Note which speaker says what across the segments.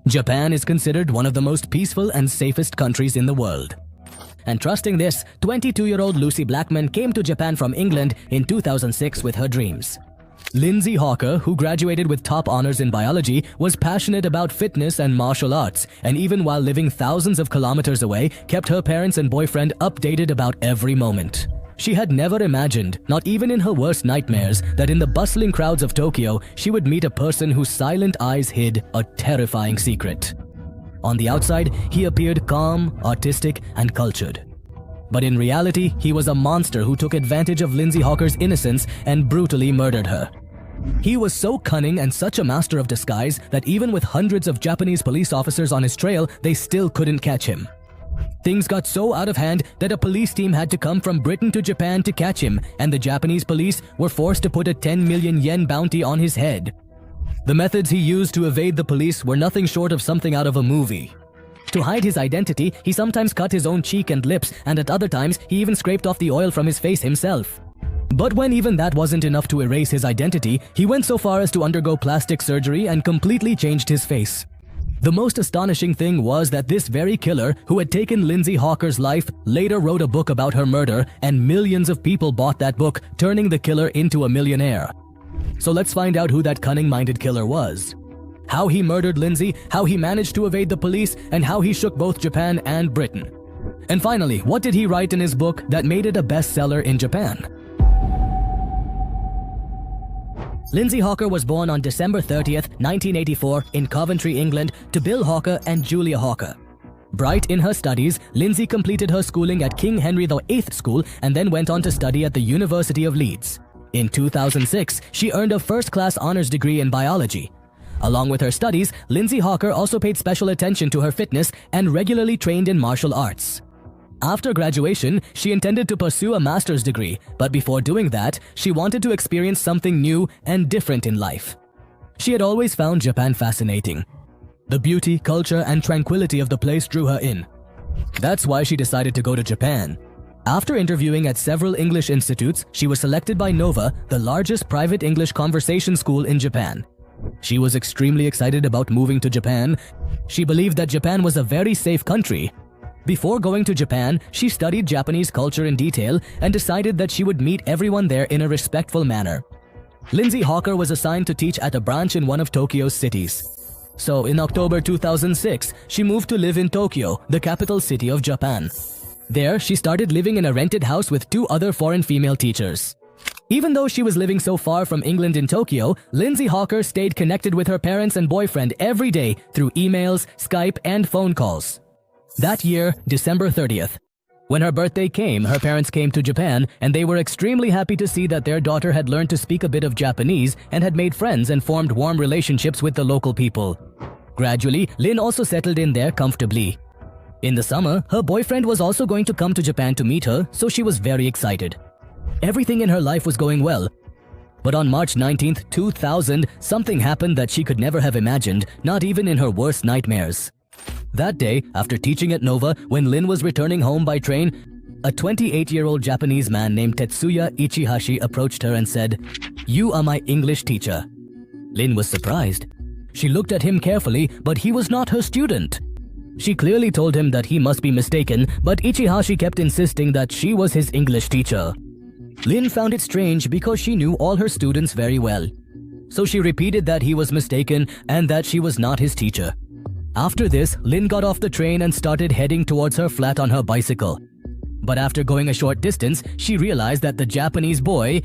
Speaker 1: Japan is considered one of the most peaceful and safest countries in the world. And trusting this, 22-year-old Lucy Blackman came to Japan from England in 2006 with her dreams. Lindsay Hawker, who graduated with top honors in biology, was passionate about fitness and martial arts, and even while living thousands of kilometers away, kept her parents and boyfriend updated about every moment. She had never imagined, not even in her worst nightmares, that in the bustling crowds of Tokyo, she would meet a person whose silent eyes hid a terrifying secret. On the outside, he appeared calm, artistic, and cultured. But in reality, he was a monster who took advantage of Lindsay Hawker's innocence and brutally murdered her. He was so cunning and such a master of disguise that even with hundreds of Japanese police officers on his trail, they still couldn't catch him. Things got so out of hand that a police team had to come from Britain to Japan to catch him, and the Japanese police were forced to put a 10 million yen bounty on his head. The methods he used to evade the police were nothing short of something out of a movie. To hide his identity, he sometimes cut his own cheek and lips, and at other times, he even scraped off the oil from his face himself. But when even that wasn't enough to erase his identity, he went so far as to undergo plastic surgery and completely changed his face. The most astonishing thing was that this very killer, who had taken Lindsay Hawker's life, later wrote a book about her murder, and millions of people bought that book, turning the killer into a millionaire. So let's find out who that cunning-minded killer was. How he murdered Lindsay, how he managed to evade the police, and how he shook both Japan and Britain. And finally, what did he write in his book that made it a bestseller in Japan? Lindsay Hawker was born on December 30th, 1984 in Coventry, England to Bill Hawker and Julia Hawker. Bright in her studies, Lindsay completed her schooling at King Henry VIII School and then went on to study at the University of Leeds. In 2006, she earned a first-class honors degree in biology. Along with her studies, Lindsay Hawker also paid special attention to her fitness and regularly trained in martial arts. After graduation, she intended to pursue a master's degree, but before doing that, she wanted to experience something new and different in life. She had always found Japan fascinating. The beauty, culture, and tranquility of the place drew her in. That's why she decided to go to Japan. After interviewing at several English institutes, she was selected by Nova, the largest private English conversation school in Japan. She was extremely excited about moving to Japan. She believed that Japan was a very safe country. Before going to Japan, she studied Japanese culture in detail and decided that she would meet everyone there in a respectful manner. Lindsay Hawker was assigned to teach at a branch in one of Tokyo's cities. So in October 2006, she moved to live in Tokyo, the capital city of Japan. There, she started living in a rented house with 2 other foreign female teachers. Even though she was living so far from England in Tokyo, Lindsay Hawker stayed connected with her parents and boyfriend every day through emails, Skype, and phone calls. That year, December 30th. When her birthday came, her parents came to Japan, and they were extremely happy to see that their daughter had learned to speak a bit of Japanese and had made friends and formed warm relationships with the local people. Gradually, Lynn also settled in there comfortably. In the summer, her boyfriend was also going to come to Japan to meet her, so she was very excited. Everything in her life was going well. But on March 19th, 2000, something happened that she could never have imagined, not even in her worst nightmares. That day, after teaching at Nova, when Lynn was returning home by train, a 28-year-old Japanese man named Tatsuya Ichihashi approached her and said, "You are my English teacher." Lynn was surprised. She looked at him carefully, but he was not her student. She clearly told him that he must be mistaken, but Ichihashi kept insisting that she was his English teacher. Lynn found it strange because she knew all her students very well. So she repeated that he was mistaken and that she was not his teacher. After this, Lynn got off the train and started heading towards her flat on her bicycle. But after going a short distance, she realized that the Japanese boy,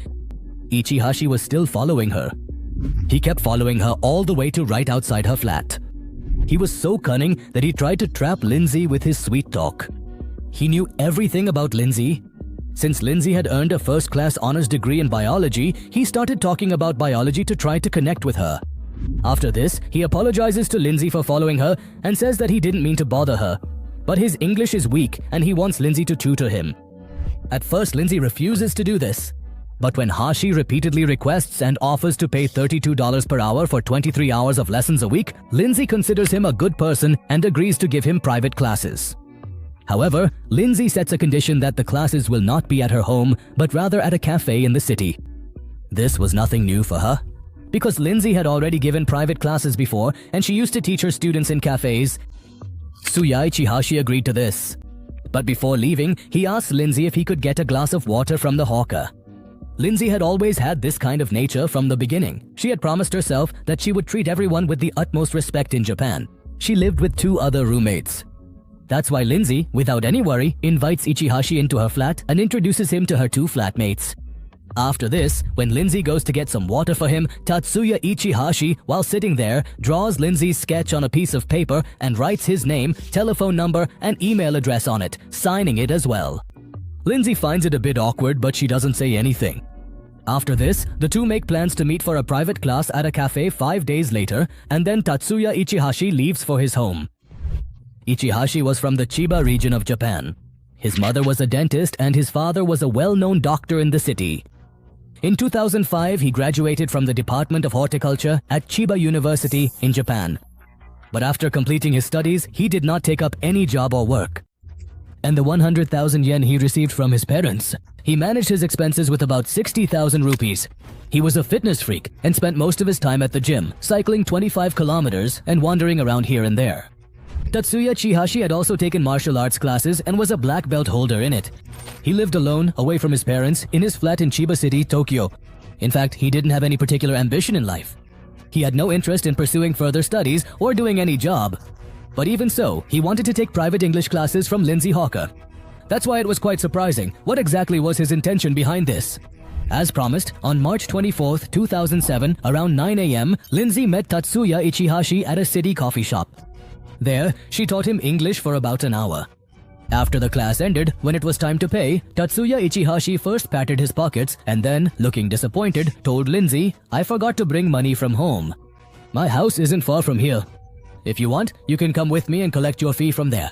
Speaker 1: Ichihashi, was still following her. He kept following her all the way to right outside her flat. He was so cunning that he tried to trap Lindsay with his sweet talk. He knew everything about Lindsay. Since Lindsay had earned a first-class honors degree in biology, he started talking about biology to try to connect with her. After this, he apologizes to Lindsay for following her and says that he didn't mean to bother her. But his English is weak and he wants Lindsay to tutor him. At first, Lindsay refuses to do this. But when Hashi repeatedly requests and offers to pay $32 per hour for 23 hours of lessons a week, Lindsay considers him a good person and agrees to give him private classes. However, Lindsay sets a condition that the classes will not be at her home, but rather at a cafe in the city. This was nothing new for her. because Lindsay had already given private classes before and she used to teach her students in cafes. Tatsuya Ichihashi agreed to this. But before leaving, he asked Lindsay if he could get a glass of water from the hawker. Lindsay had always had this kind of nature from the beginning. She had promised herself that she would treat everyone with the utmost respect in Japan. She lived with 2 other roommates. That's why Lindsay, without any worry, invites Ichihashi into her flat and introduces him to her 2 flatmates. After this, when Lindsay goes to get some water for him, Tatsuya Ichihashi, while sitting there, draws Lindsay's sketch on a piece of paper and writes his name, telephone number, and email address on it, signing it as well. Lindsay finds it a bit awkward, but she doesn't say anything. After this, the 2 make plans to meet for a private class at a cafe 5 days later, and then Tatsuya Ichihashi leaves for his home. Ichihashi was from the Chiba region of Japan. His mother was a dentist and his father was a well-known doctor in the city. In 2005, he graduated from the Department of Horticulture at Chiba University in Japan. But after completing his studies, he did not take up any job or work. And the 100,000 yen he received from his parents, he managed his expenses with about 60,000 rupees. He was a fitness freak and spent most of his time at the gym, cycling 25 kilometers and wandering around here and there. Tatsuya Ichihashi had also taken martial arts classes and was a black belt holder in it. He lived alone, away from his parents, in his flat in Chiba City, Tokyo. In fact, he didn't have any particular ambition in life. He had no interest in pursuing further studies or doing any job. But even so, he wanted to take private English classes from Lindsay Hawker. That's why it was quite surprising what exactly was his intention behind this. As promised, on March 24, 2007, around 9 a.m., Lindsay met Tatsuya Ichihashi at a city coffee shop. There, she taught him English for about an hour. After the class ended, when it was time to pay, Tatsuya Ichihashi first patted his pockets and then, looking disappointed, told Lindsay, "I forgot to bring money from home. My house isn't far from here. If you want, you can come with me and collect your fee from there."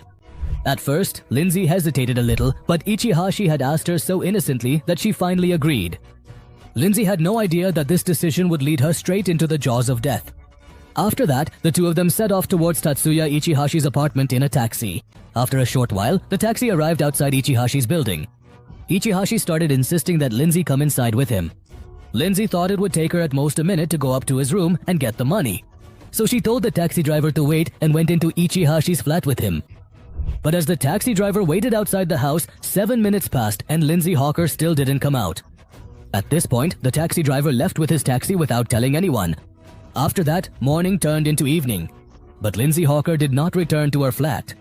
Speaker 1: At first, Lindsay hesitated a little, but Ichihashi had asked her so innocently that she finally agreed. Lindsay had no idea that this decision would lead her straight into the jaws of death. After that, the 2 of them set off towards Tatsuya Ichihashi's apartment in a taxi. After a short while, the taxi arrived outside Ichihashi's building. Ichihashi started insisting that Lindsay come inside with him. Lindsay thought it would take her at most a minute to go up to his room and get the money. So she told the taxi driver to wait and went into Ichihashi's flat with him. But as the taxi driver waited outside the house, 7 minutes passed and Lindsay Hawker still didn't come out. At this point, the taxi driver left with his taxi without telling anyone. After that, morning turned into evening. But Lindsay Hawker did not return to her flat.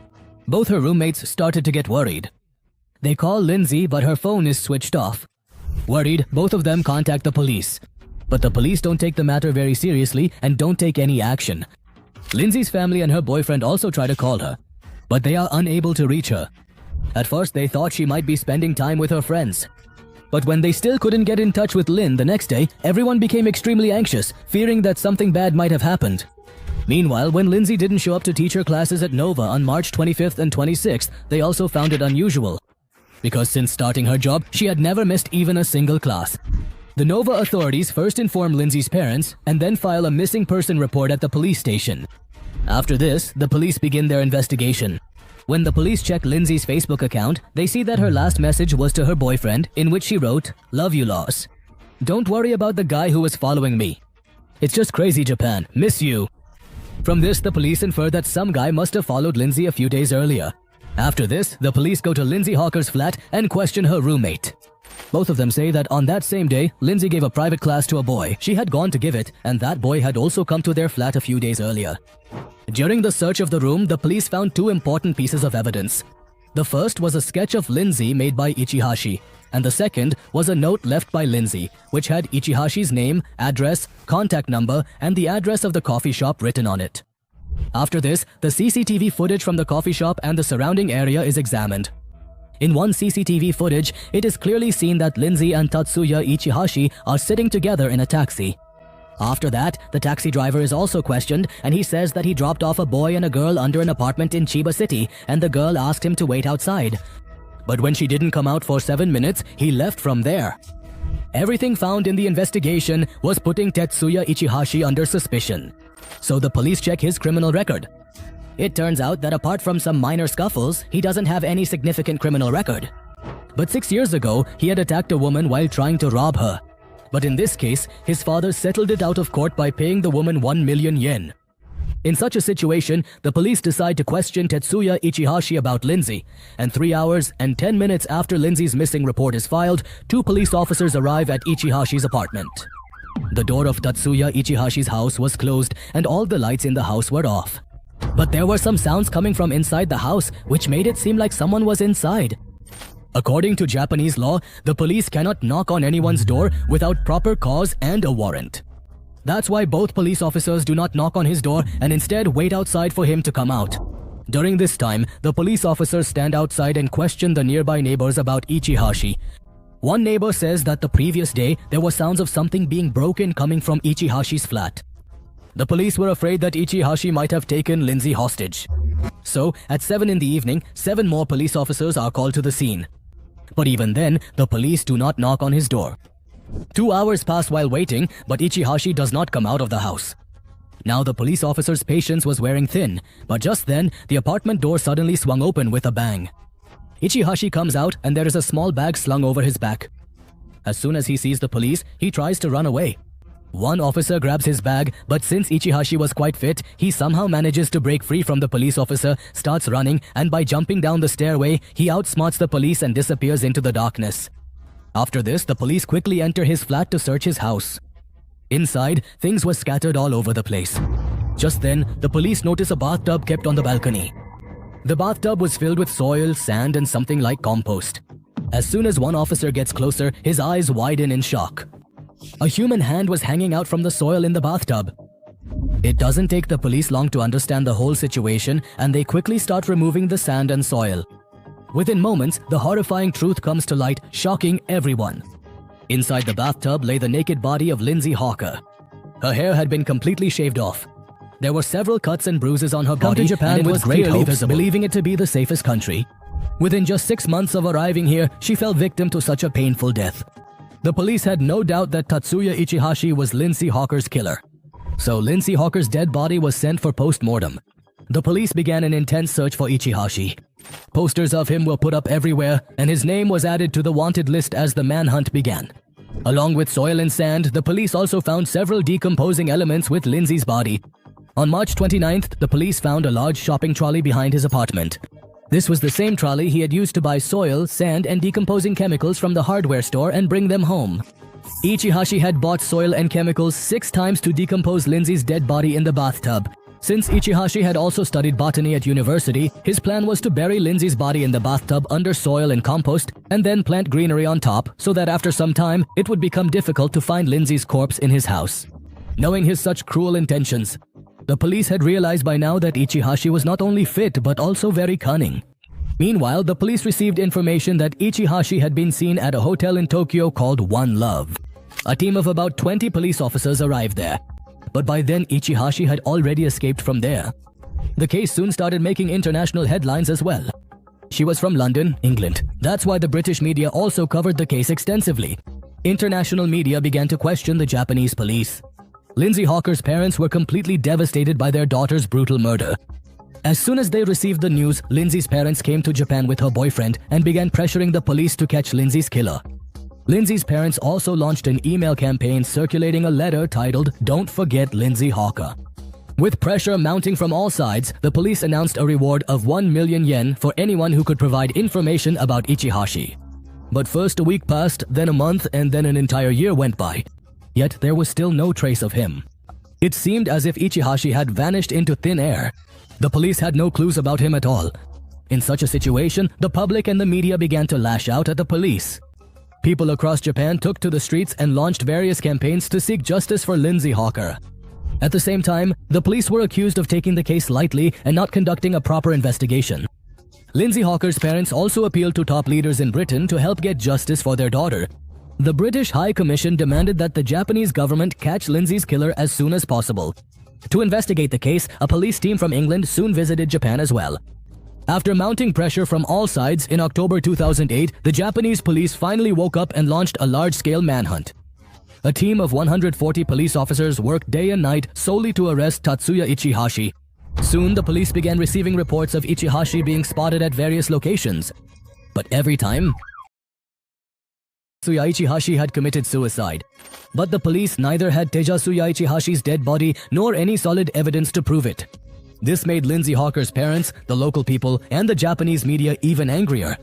Speaker 1: Both her roommates started to get worried. They call Lindsay, but her phone is switched off. Worried, both of them contact the police. But the police don't take the matter very seriously and don't take any action. Lindsay's family and her boyfriend also try to call her, but they are unable to reach her. At first, they thought she might be spending time with her friends. But when they still couldn't get in touch with Lynn the next day, everyone became extremely anxious, fearing that something bad might have happened. Meanwhile, when Lindsay didn't show up to teach her classes at Nova on March 25th and 26th, they also found it unusual. Because since starting her job, she had never missed even a single class. The Nova authorities first inform Lindsay's parents and then file a missing person report at the police station. After this, the police begin their investigation. When the police check Lindsay's Facebook account, they see that her last message was to her boyfriend, in which she wrote, "Love you, Loss. Don't worry about the guy who was following me. It's just crazy Japan. Miss you." From this, the police infer that some guy must have followed Lindsay a few days earlier. After this, the police go to Lindsay Hawker's flat and question her roommate. Both of them say that on that same day, Lindsay gave a private class to a boy. She had gone to give it, and that boy had also come to their flat a few days earlier. During the search of the room, the police found 2 important pieces of evidence. The first was a sketch of Lindsay made by Ichihashi, and the second was a note left by Lindsay, which had Ichihashi's name, address, contact number, and the address of the coffee shop written on it. After this, the CCTV footage from the coffee shop and the surrounding area is examined. In one CCTV footage, it is clearly seen that Lindsay and Tatsuya Ichihashi are sitting together in a taxi. After that, the taxi driver is also questioned and he says that he dropped off a boy and a girl under an apartment in Chiba City and the girl asked him to wait outside. But when she didn't come out for 7 minutes, he left from there. Everything found in the investigation was putting Tatsuya Ichihashi under suspicion. So the police check his criminal record. It turns out that apart from some minor scuffles, he doesn't have any significant criminal record. But 6 years ago, he had attacked a woman while trying to rob her. But in this case, his father settled it out of court by paying the woman 1 million yen. In such a situation, the police decide to question Tatsuya Ichihashi about Lindsay, and 3 hours and 10 minutes after Lindsay's missing report is filed, 2 police officers arrive at Ichihashi's apartment. The door of Tatsuya Ichihashi's house was closed and all the lights in the house were off. But there were some sounds coming from inside the house which made it seem like someone was inside. According to Japanese law, the police cannot knock on anyone's door without proper cause and a warrant. That's why both police officers do not knock on his door and instead wait outside for him to come out. During this time, the police officers stand outside and question the nearby neighbors about Ichihashi. One neighbor says that the previous day, there were sounds of something being broken coming from Ichihashi's flat. The police were afraid that Ichihashi might have taken Lindsay hostage. So, at 7 in the evening, 7 more police officers are called to the scene. But even then, the police do not knock on his door. 2 hours pass while waiting, but Ichihashi does not come out of the house. Now the police officer's patience was wearing thin, but just then, the apartment door suddenly swung open with a bang. Ichihashi comes out and there is a small bag slung over his back. As soon as he sees the police, he tries to run away. One officer grabs his bag, but since Ichihashi was quite fit, he somehow manages to break free from the police officer, starts running, and by jumping down the stairway, he outsmarts the police and disappears into the darkness. After this, the police quickly enter his flat to search his house. Inside, things were scattered all over the place. Just then, the police notice a bathtub kept on the balcony. The bathtub was filled with soil, sand, and something like compost. As soon as one officer gets closer, his eyes widen in shock. A human hand was hanging out from the soil in the bathtub. It doesn't take the police long to understand the whole situation, and they quickly start removing the sand and soil. Within moments, the horrifying truth comes to light, shocking everyone. Inside the bathtub lay the naked body of Lindsay Hawker. Her hair had been completely shaved off. There were several cuts and bruises on her body,
Speaker 2: to Japan
Speaker 1: and it
Speaker 2: with
Speaker 1: was
Speaker 2: great
Speaker 1: clearly
Speaker 2: hopes,
Speaker 1: visible, believing it to be the safest country. Within just 6 months of arriving here, she fell victim to such a painful death. The police had no doubt that Tatsuya Ichihashi was Lindsay Hawker's killer. So Lindsay Hawker's dead body was sent for post-mortem. The police began an intense search for Ichihashi. Posters of him were put up everywhere, and his name was added to the wanted list as the manhunt began. Along with soil and sand, the police also found several decomposing elements with Lindsay's body. On March 29th, the police found a large shopping trolley behind his apartment. This was the same trolley he had used to buy soil, sand, and decomposing chemicals from the hardware store and bring them home. Ichihashi had bought soil and chemicals 6 times to decompose Lindsay's dead body in the bathtub. Since Ichihashi had also studied botany at university, his plan was to bury Lindsay's body in the bathtub under soil and compost, and then plant greenery on top so that after some time, it would become difficult to find Lindsay's corpse in his house. Knowing his such cruel intentions, the police had realized by now that Ichihashi was not only fit but also very cunning. Meanwhile, the police received information that Ichihashi had been seen at a hotel in Tokyo called One Love. A team of about 20 police officers arrived there. But by then, Ichihashi had already escaped from there. The case soon started making international headlines as well. She was from London, England. That's why the British media also covered the case extensively. International media began to question the Japanese police. Lindsay Hawker's parents were completely devastated by their daughter's brutal murder. As soon as they received the news, Lindsay's parents came to Japan with her boyfriend and began pressuring the police to catch Lindsay's killer. Lindsay's parents also launched an email campaign circulating a letter titled "Don't Forget Lindsay Hawker." With pressure mounting from all sides, the police announced a reward of 1 million yen for anyone who could provide information about Ichihashi. But first a week passed, then a month, and then an entire year went by. Yet there was still no trace of him. It seemed as if Ichihashi had vanished into thin air. The police had no clues about him at all. In such a situation, the public and the media began to lash out at the police. People across Japan took to the streets and launched various campaigns to seek justice for Lindsay Hawker. At the same time, the police were accused of taking the case lightly and not conducting a proper investigation. Lindsay Hawker's parents also appealed to top leaders in Britain to help get justice for their daughter. The British High Commission demanded that the Japanese government catch Lindsay's killer as soon as possible. To investigate the case, a police team from England soon visited Japan as well. After mounting pressure from all sides, in October 2008, the Japanese police finally woke up and launched a large-scale manhunt. A team of 140 police officers worked day and night solely to arrest Tatsuya Ichihashi. Soon, the police began receiving reports of Ichihashi being spotted at various locations. But every time, Tatsuya Ichihashi had committed suicide. But the police neither had Tatsuya Ichihashi's dead body nor any solid evidence to prove it. This made Lindsay Hawker's parents, the local people, and the Japanese media even angrier.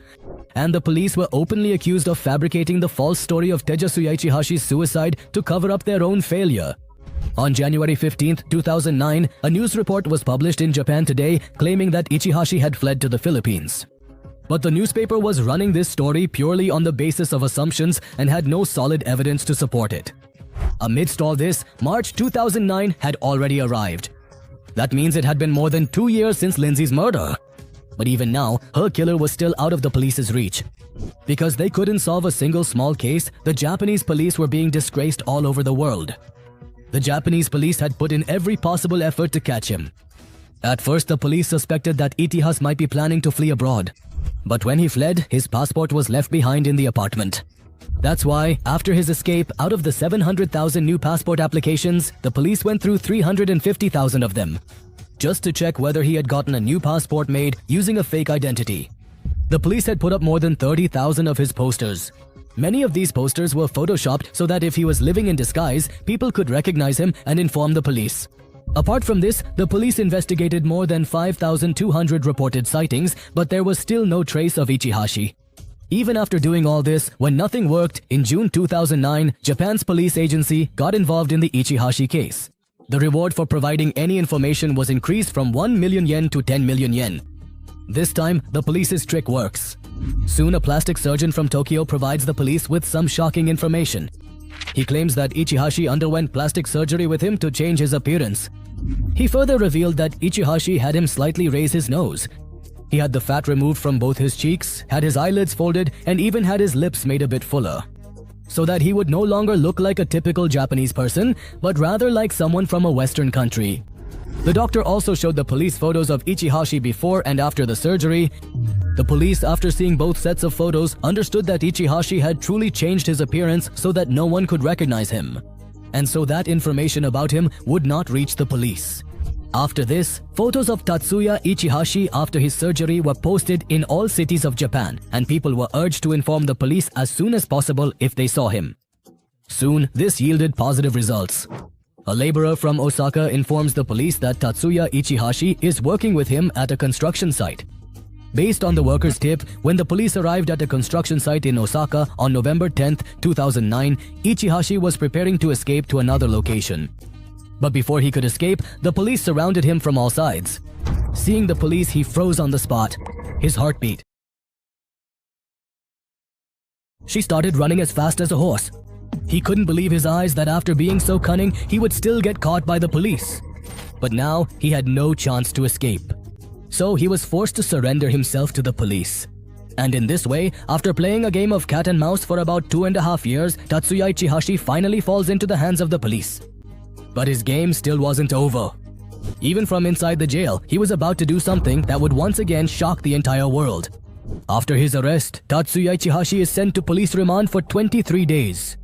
Speaker 1: And the police were openly accused of fabricating the false story of Tatsuya Ichihashi's suicide to cover up their own failure. On January 15, 2009, a news report was published in Japan Today claiming that Ichihashi had fled to the Philippines. But the newspaper was running this story purely on the basis of assumptions and had no solid evidence to support it. Amidst all this, March 2009 had already arrived. That means it had been more than 2 years since Lindsay's murder. But even now, her killer was still out of the police's reach. Because they couldn't solve a single small case, the Japanese police were being disgraced all over the world. The Japanese police had put in every possible effort to catch him. At first, the police suspected that Ichihas might be planning to flee abroad. But when he fled, his passport was left behind in the apartment. That's why, after his escape, out of the 700,000 new passport applications, the police went through 350,000 of them, just to check whether he had gotten a new passport made using a fake identity. The police had put up more than 30,000 of his posters. Many of these posters were photoshopped so that if he was living in disguise, people could recognize him and inform the police. Apart from this, the police investigated more than 5,200 reported sightings, but there was still no trace of Ichihashi. Even after doing all this, when nothing worked, in June 2009, Japan's police agency got involved in the Ichihashi case. The reward for providing any information was increased from 1 million yen to 10 million yen. This time, the police's trick works. Soon, a plastic surgeon from Tokyo provides the police with some shocking information. He claims that Ichihashi underwent plastic surgery with him to change his appearance. He further revealed that Ichihashi had him slightly raise his nose. He had the fat removed from both his cheeks, had his eyelids folded, and even had his lips made a bit fuller, so that he would no longer look like a typical Japanese person, but rather like someone from a Western country. The doctor also showed the police photos of Ichihashi before and after the surgery. The police, after seeing both sets of photos, understood that Ichihashi had truly changed his appearance so that no one could recognize him. And so that information about him would not reach the police. After this, photos of Tatsuya Ichihashi after his surgery were posted in all cities of Japan, and people were urged to inform the police as soon as possible if they saw him. Soon, this yielded positive results. A laborer from Osaka informs the police that Tatsuya Ichihashi is working with him at a construction site. Based on the worker's tip, when the police arrived at a construction site in Osaka on November 10, 2009, Ichihashi was preparing to escape to another location. But before he could escape, the police surrounded him from all sides. Seeing the police, he froze on the spot. His heart beat. She started running as fast as a horse. He couldn't believe his eyes that after being so cunning, he would still get caught by the police. But now, he had no chance to escape. So he was forced to surrender himself to the police. And in this way, after playing a game of cat and mouse for about 2.5 years, Tatsuya Ichihashi finally falls into the hands of the police. But his game still wasn't over. Even from inside the jail, he was about to do something that would once again shock the entire world. After his arrest, Tatsuya Ichihashi is sent to police remand for 23 days.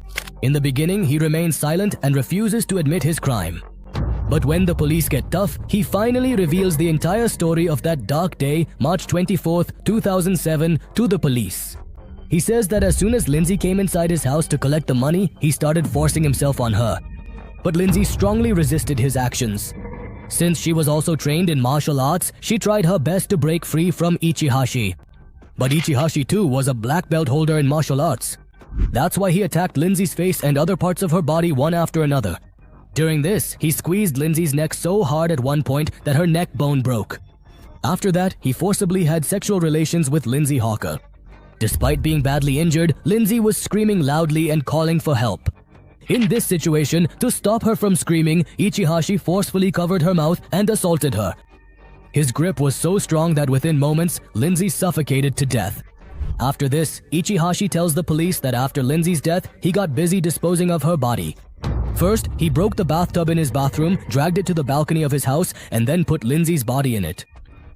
Speaker 1: In the beginning, he remains silent and refuses to admit his crime. But when the police get tough, he finally reveals the entire story of that dark day, March 24, 2007, to the police. He says that as soon as Lindsay came inside his house to collect the money, he started forcing himself on her. But Lindsay strongly resisted his actions. Since she was also trained in martial arts, she tried her best to break free from Ichihashi. But Ichihashi too was a black belt holder in martial arts. That's why he attacked Lindsay's face and other parts of her body one after another. During this, he squeezed Lindsay's neck so hard at one point that her neck bone broke. After that, he forcibly had sexual relations with Lindsay Hawker. Despite being badly injured, Lindsay was screaming loudly and calling for help. In this situation, to stop her from screaming, Ichihashi forcefully covered her mouth and assaulted her. His grip was so strong that within moments, Lindsay suffocated to death. After this, Ichihashi tells the police that after Lindsay's death, he got busy disposing of her body. First, he broke the bathtub in his bathroom, dragged it to the balcony of his house, and then put Lindsay's body in it.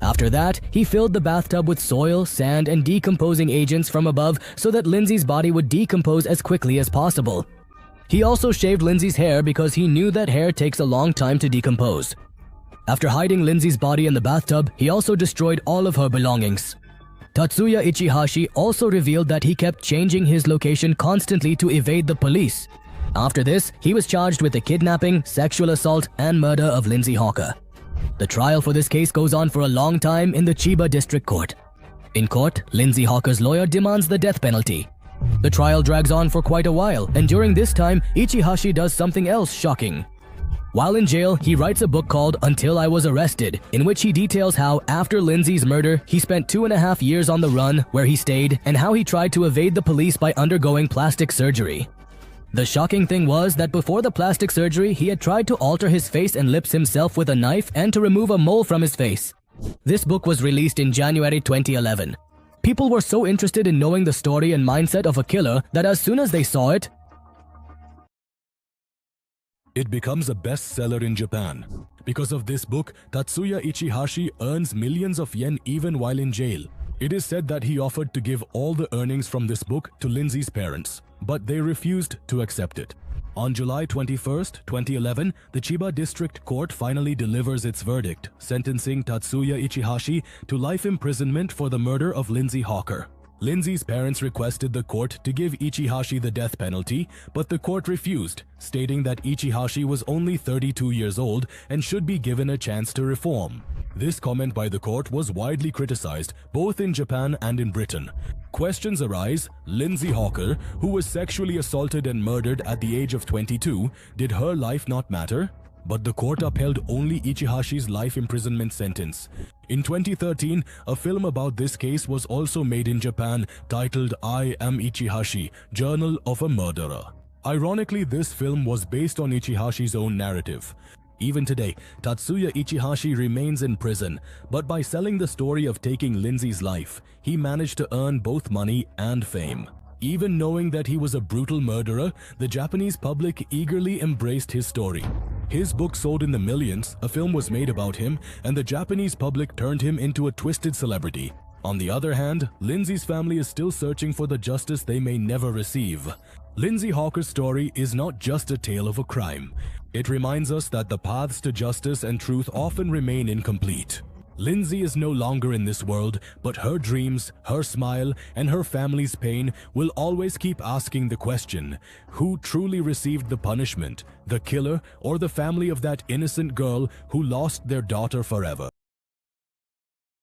Speaker 1: After that, he filled the bathtub with soil, sand, and decomposing agents from above so that Lindsay's body would decompose as quickly as possible. He also shaved Lindsay's hair because he knew that hair takes a long time to decompose. After hiding Lindsay's body in the bathtub, he also destroyed all of her belongings. Tatsuya Ichihashi also revealed that he kept changing his location constantly to evade the police. After this, he was charged with the kidnapping, sexual assault, and murder of Lindsay Hawker. The trial for this case goes on for a long time in the Chiba District Court. In court, Lindsay Hawker's lawyer demands the death penalty. The trial drags on for quite a while, and during this time, Ichihashi does something else shocking. While in jail, he writes a book called Until I Was Arrested, in which he details how, after Lindsay's murder, he spent 2.5 years on the run, where he stayed, and how he tried to evade the police by undergoing plastic surgery. The shocking thing was that before the plastic surgery, he had tried to alter his face and lips himself with a knife and to remove a mole from his face. This book was released in January 2011. People were so interested in knowing the story and mindset of a killer that as soon as they saw it,
Speaker 2: it becomes a bestseller in Japan. Because of this book, Tatsuya Ichihashi earns millions of yen even while in jail. It is said that he offered to give all the earnings from this book to Lindsay's parents, but they refused to accept it. On July 21, 2011, the Chiba District Court finally delivers its verdict, sentencing Tatsuya Ichihashi to life imprisonment for the murder of Lindsay Hawker. Lindsay's parents requested the court to give Ichihashi the death penalty, but the court refused, stating that Ichihashi was only 32 years old and should be given a chance to reform. This comment by the court was widely criticized, both in Japan and in Britain. Questions arise: Lindsay Hawker, who was sexually assaulted and murdered at the age of 22, did her life not matter? But the court upheld only Ichihashi's life imprisonment sentence. In 2013, a film about this case was also made in Japan titled I Am Ichihashi, Journal of a Murderer. Ironically, this film was based on Ichihashi's own narrative. Even today, Tatsuya Ichihashi remains in prison, but by selling the story of taking Lindsay's life, he managed to earn both money and fame. Even knowing that he was a brutal murderer, the Japanese public eagerly embraced his story. His book sold in the millions, a film was made about him, and the Japanese public turned him into a twisted celebrity. On the other hand, Lindsay's family is still searching for the justice they may never receive. Lindsay Hawker's story is not just a tale of a crime. It reminds us that the paths to justice and truth often remain incomplete. Lindsay is no longer in this world, but her dreams, her smile, and her family's pain will always keep asking the question: who truly received the punishment, the killer or the family of that innocent girl who lost their daughter forever?